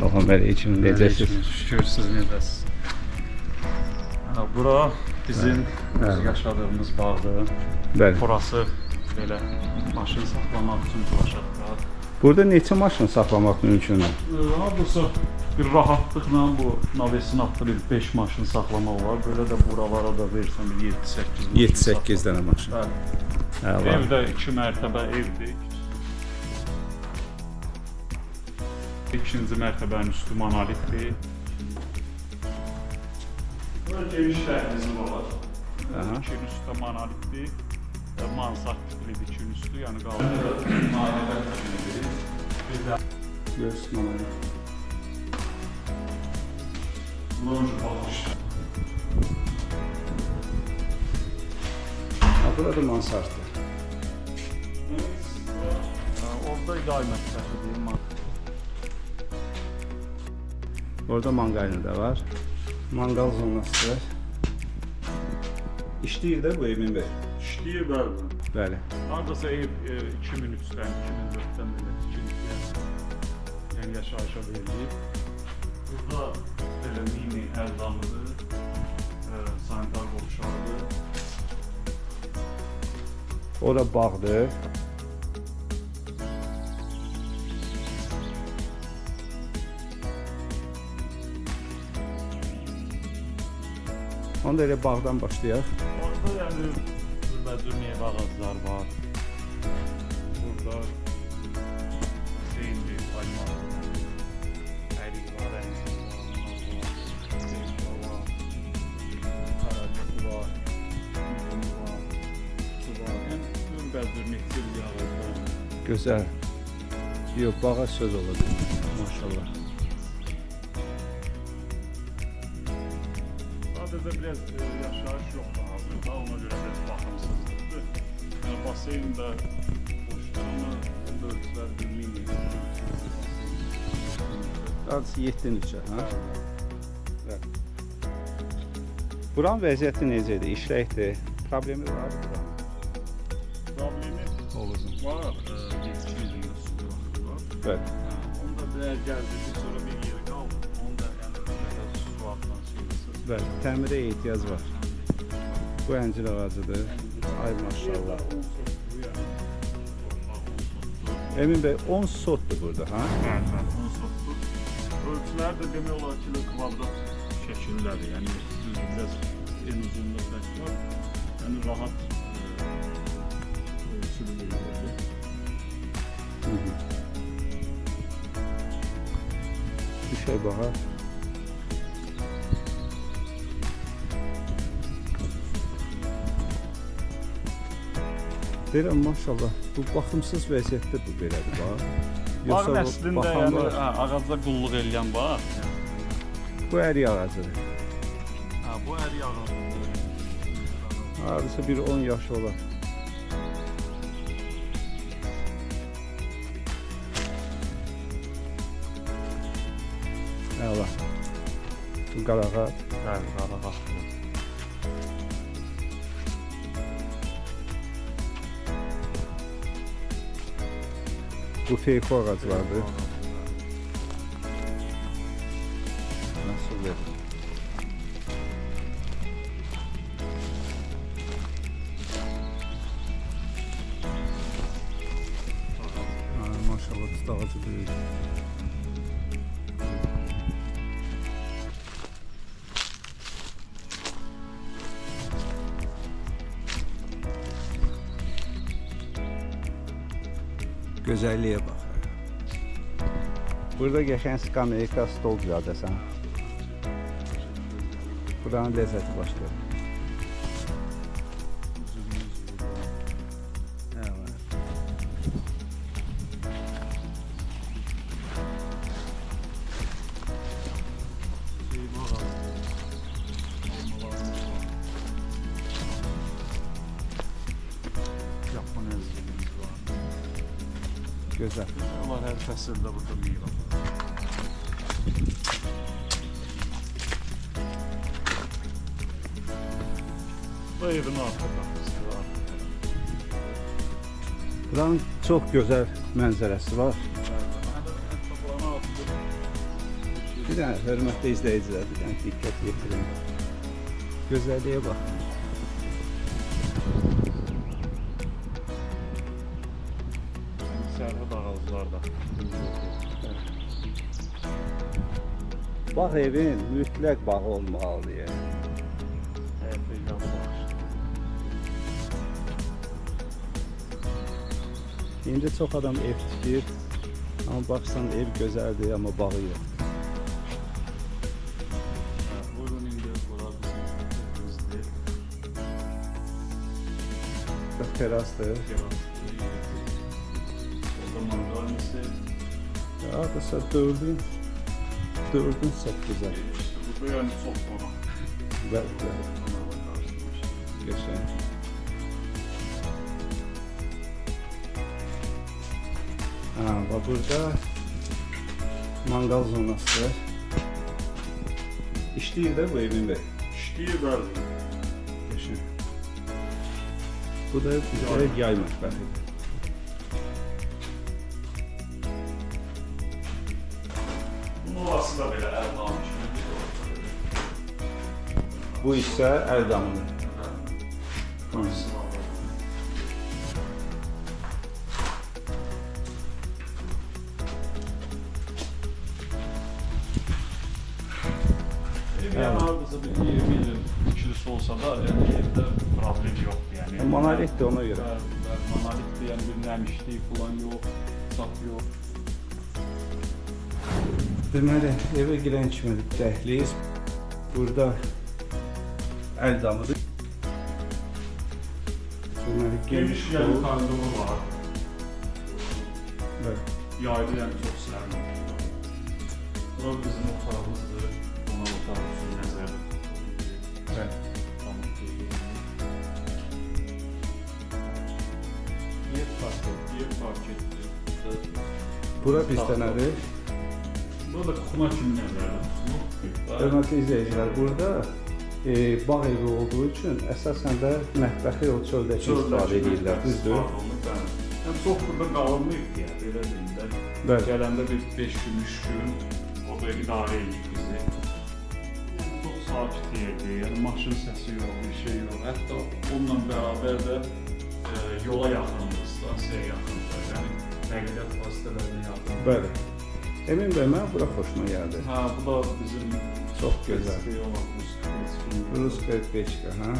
Salam aleyküm, necəsiz? Şükür, siz necəsiz? Bura bizim yaşadığımız bağdır. Bəli. Burası belə maşın saxlamaq üçün bulaşaqlar. Burada neçə maşın saxlamaq mümkündür? Hardasa bir rahatlıqla bu navesin altında bir 5 maşın saxlamaq olar. Belə də buralara da versən bir 7-8 7-8 dənə maşın. Bəli. Evdə 2 mərtəbə evdir. İkinci mərtəbənin üstü monolitdir. Burada geniş dəhlizi var. İkinin üstü monolitdir. Mansard tipli ikinin üstü, yəni qaldı. Mahiyyətən tiplidir. Bir də Göz monolit. lonj baxışdır. Burada mansarddır. Orada idarə məktəbidir. Orada mangalini də var. Mangal zonası var. İşləyir də bu Emin bəy. İşləyir bəli. Bəli. Hardasa ev 2003-dən, 2004-dən belə tikilib. Yəni yaşayışa verilib. Burada belə mini ərzamıdır, sanitar qovşağıdır. Ora bağdır. Onda elə bağdan başlayaq. Orada yəni cürbəcür meyvə ağaclar var. Burada seyirli, almalı, ərik var, qaracıqı var, üzüm var, su var. Yəni cürbəcür meyvə ağaclar. Gözəl. Yox, bağa söz olur. Maşallah. Sadəcə biraz yaşayış yoxdur hazırda, ona görə biraz baxımsızlıqdır. Yəni baseyn də boşdur, amma ölçülər bir mini. Adısı 7-3, hə? Buranın vəziyyəti necədir? İşləkdir? Problemi var mı? Problemi Olursun. var, yetki yüzündə su var. Bəli. Onda bir gəldikdən sonra bir yeri qaldı. Onda yəni su atlan şeydir. Bəli, təmirə ehtiyac var. Bu əncir ağacıdır. Ay maşallah. Emin bəy, 10 sotdur burada, ha? Bəli, 10 sotdur. Ölçülər də demək olar ki, kvadrat şəkillədir. Yəni biraz en uzunluq var. Yəni rahat ölçülü bir yerdir. Bir şey bağa. Deyirəm, maşallah, bu baxımsız vəziyyətdə bu belədir, bax. Bağın əslində yəni ağacda qulluq eləyən var. Bu ərik ağacıdır. Bu ərik ağacıdır. Hardasa bir 10 yaş olar. Əla. Bu qarağat. Bəli, qarağat. Bu feyko ağaclardır. Nasıl verir? Maşallah, tut ağacı büyük. Gözəlliyə bax. Burada qəşəng skameyka, stol düzəldəsən. Buranın ləzzəti başlayır. Yapma nezliyimiz var. Gözəl. Onlar hər fəsildə burada meyvə var. Bu evin arxa qapısı var. Buranın çox gözəl mənzərəsi var. Bir dənə hörmətli izləyicilər, bir dənə diqqət yetirin. Gözəlliyə bax. Sərhəd ağaclarda. Bağ evin mütləq bağı olmalıdır. Yəni. Həyətdə yan bağışdır. İndi çox adam ev tikir, amma baxsan ev gözəldir, amma bağı yox. Buyurun indi bura bizim evimizdir. Terasdır. Orada mangalisi. Ya da dördün çok güzel. İşte burada yani çok sonra. Bəli. Geçen. Bak burada mangal zonası. İşləyir də bu evin bey. İşləyir bəli. Geçen. Bu da güzel yay mətbəxidir. Bunun orası da belə əldamış. Bu isə Əldamlı. Yani hardasa bir 20 ilin ikilisi olsa da yani evde problem yok yani. Monolit de ona göre. Monolit de yani bir nəmişlik falan yok, sap yok. Deməli, evə girən kimi dəhliz. Burada Əldamıdır. Deməli, Geniş yani koridoru var. Evet. Yaylı yani çok selam. Bura bizim otağımızdır. Buna otağımızın nəzəri. Evet. Yer park etdi. Bura bizdenədir. Burada kuxuna kimi nəzərdə. Hörmətli izləyicilər, burada bağ evi olduğu üçün əsasən də mətbəxi o çöldəki istifadə edirlər, düzdür? Yəni çox burada qalmayıb ya, belə deyim də. Bəli. Gələndə bir 5 gün, 3 gün orada idarə edik bizi. Çox sakit yerdir, yəni maşın səsi yox, bir şey yox. Hətta onunla bərabər də yola yaxındır, stansiyaya yaxındır. Yəni nəqliyyat vasitələrinə yaxındır. Bəli. Emin bəy, mən bura xoşuma gəldi. Ha, bu da bizim Çox gözəl. Ruska peçka, ha?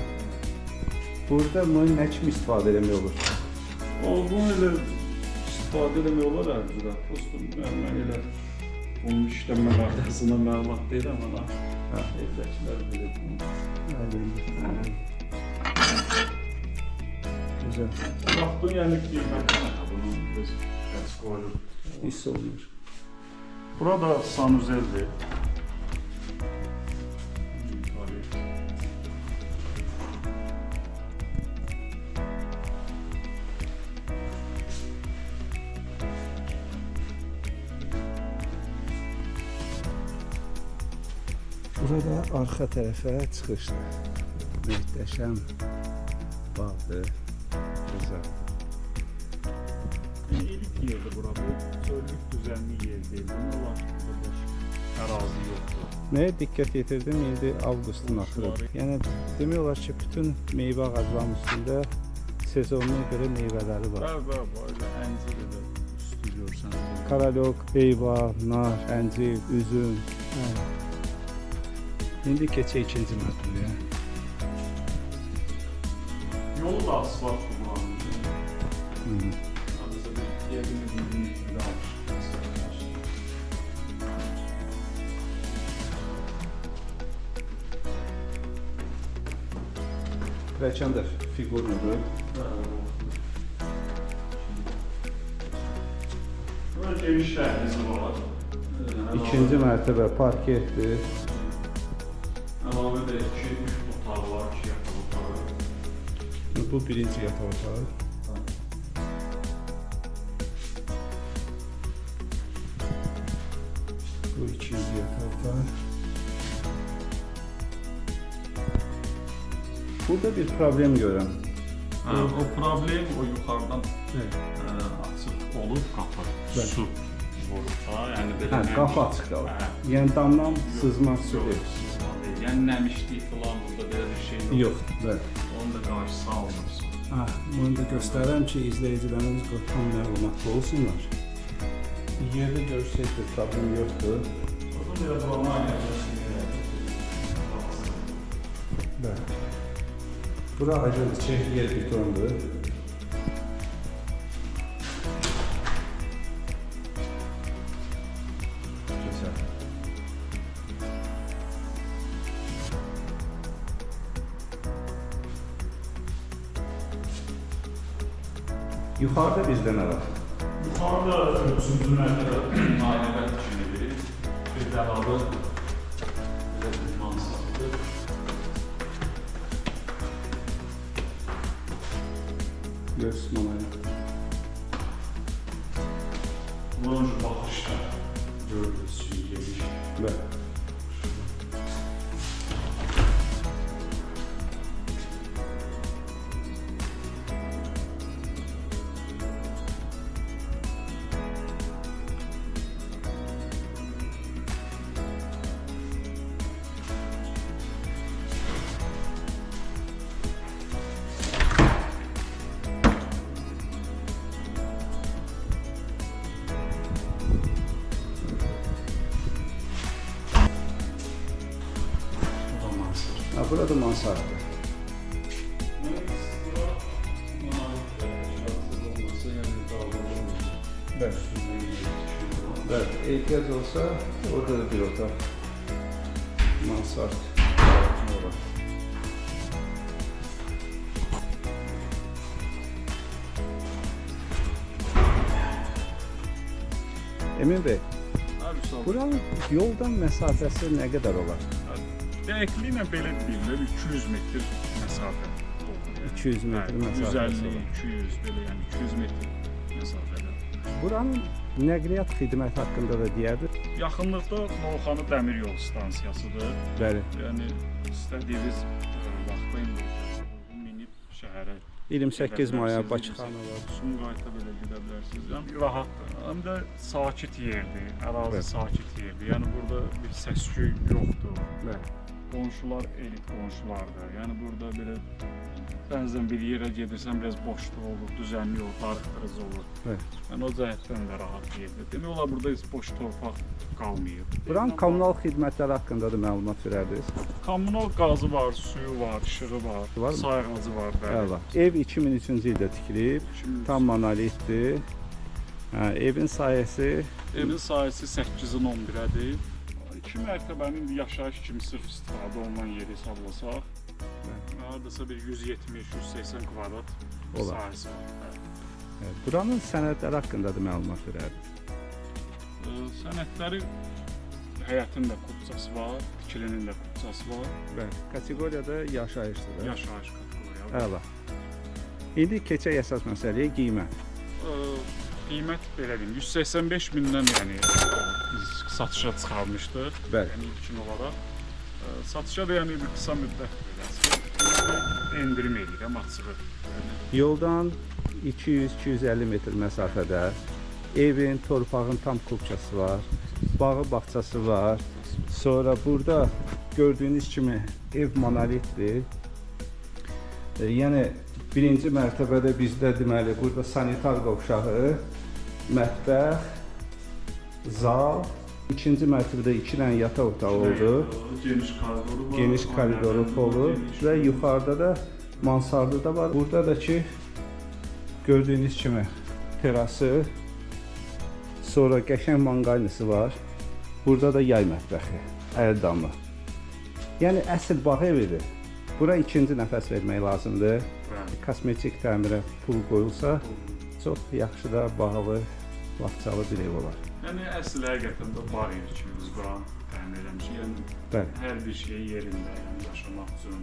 Burada bunu nə kimi istifadə etmək olur? Bunu elə istifadə eləmək olar ərzdə. Dostum, mən elə onun işlənmə qaydasına məlumat deyirəm ana. Evdəkilər bilir bunu. Güzel. Baxdın, yəni qiyməti nə? Bunun biz kəs qoyulur. Hiss olunur. Burada sanuzeldir. Burada arxa tərəfə çıxışdır. Möhtəşəm bağdır. Güzel. İyilik yerdir burada. Çöllük düzenli yer değil. Bunun olan boş ərazi yoxdur. Nəyə diqqət yetirdim? İndi avqustun axırıdır. Yəni demək olar ki, bütün meyvə ağaclarının üstündə sezonuna görə meyvələri var. Bəli, böyle əncir də üstü görsən. Karalok, heyva, nar, əncir, üzüm. İndi keçək ikinci mərtəbəyə. Yolu da asfaltdır buranın. Sadəcə bir 20 metrdə almış. Pilləkən də fiqurludur. Burada geniş dəhlizi var. İkinci mərtəbə parketdir. Əlavə də 2-3 otağı var, 2 yataq otağı. Bu birinci yataq otağı. Bu ikinci yataq otağı. Burada bir problem görürəm. O problem o yuxarıdan açıq olur qapı, Bəli. su. vurub da, yəni belə Hə, qapı açıq qalır. Yəni damdan sızma su deyil. Yəni nəmişlik falan burada belə bir şey yox. Yox, bəli. Onun da qarşısı alınır. Hə, bunu da göstərəm ki, izləyicilərimiz tam məlumatlı olsunlar. Yerdə görsəkdir, problem yoxdur. Burada biraz normal Bəli. Bura aydındır, çək yer betondur. Güzel. Yuxarıda bizdə nə var? Yuxarıda 3-cü mərtəbə nailət kimidir. Bir dəlavı belə bir mansardır. Görsmanayı. Bunun baxışda gördüyünüz kimi geniş. Bəli. Ha, burada mansardı. Bəli. Bəli, ehtiyac olsa orada da bir otaq mansard olur. Emin Bey, buranın yoldan məsafəsi nə qədər olar? Dəqiqliklə belə deyirlər 200 metr məsafə. 200 metr məsafəsi 150, var. 200 belə yəni 200 metr məsafədə. Buranın nəqliyyat xidməti haqqında da deyərdi. Yaxınlıqda Novxanı dəmir yol stansiyasıdır. Bəli. Yəni istədiyiniz vaxtda indi minib şəhərə 28 maya Bakıxanı var. Sumqayıta belə gedə bilərsiniz. Yəni rahatdır. Həm də sakit yerdir, ərazi Evet. sakit yerdir. Yəni burada bir səs-küy yoxdur. Bəli. Qonşular elit qonşulardır. Yəni burada belə bəzən bir yerə gedirsən biraz boşluq olur, düzənli olur, darıxdırıcı olur. Evet. Yəni o cəhətdən də rahat yerdir. Demək olar burada heç boş torpaq qalmayıb. Buranın kommunal xidmətləri haqqında da məlumat verərdiniz. Kommunal qazı var, suyu var, işığı var, Var mı? sayğacı var, bəli. Əla. Ev 2003-cü ildə tikilib, Şimdi tam monolitdir. Hə, evin sayəsi evin sahəsi 8-in 11-ədir. 2 mərtəbənin indi yaşayış kimi sırf istifadə olunan yeri hesablasaq, hardasa bir 170-180 kvadrat Olar. sahəsi var. evet, buranın sənədləri haqqında da məlumat verərdiniz. Sənədləri həyətin də kupçası var, tikilinin də kupçası var, Bəli. Kateqoriyada yaşayışdır da. yaşayış kateqoriyaları. Əla. İndi keçək əsas məsələyə qiymət. Qiymət belə deyim, 185 mindən yəni biz satışa çıxarmışdıq. Bəli. Yəni ilkin olaraq. Satışa da yəni bir qısa müddət beləcə endirim edirəm açığı. Yoldan 200-250 metr məsafədə evin, torpağın tam kupçası var, bağı, bağçası var. Sonra burada gördüyünüz kimi ev monolitdir. Yəni birinci mərtəbədə bizdə deməli burada sanitar qovşağı, mətbəx, zal, ikinci mərtəbədə 2 dənə yataq otağı oldu. Geniş koridoru var. Geniş koridoru polu və yuxarıda da mansardı da var. Burada da ki gördüyünüz kimi terası, sonra qəşəng manqalnisi var. Burada da yay mətbəxi, əl damı. Yəni əsl bağ evidir. Bura ikinci nəfəs vermək lazımdır. Kosmetik təmirə pul qoyulsa çox yaxşı da bağlı, bağçalı bir ev olar. Yəni əsl həqiqətən də bağ evi kimi biz buranı təmin eləmişik. Yəni Bəli. hər bir şey yerində, yəni yaşamaq üçün,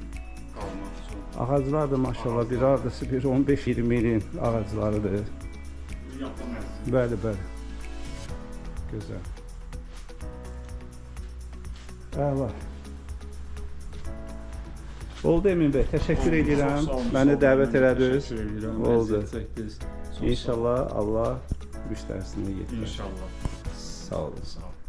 qalmaq üçün. Ağaclar da maşallah bir ardası bir 15-20 ilin ağaclarıdır. Yapım ərzində. Bəli, bəli. Gözəl. Əla. Oldu Emin bəy, təşəkkür edirəm. Məni dəvət elədiniz. Oldu. İnşallah Allah müştərisini yetirər. İnşallah. Sağ olun. Sağ olun.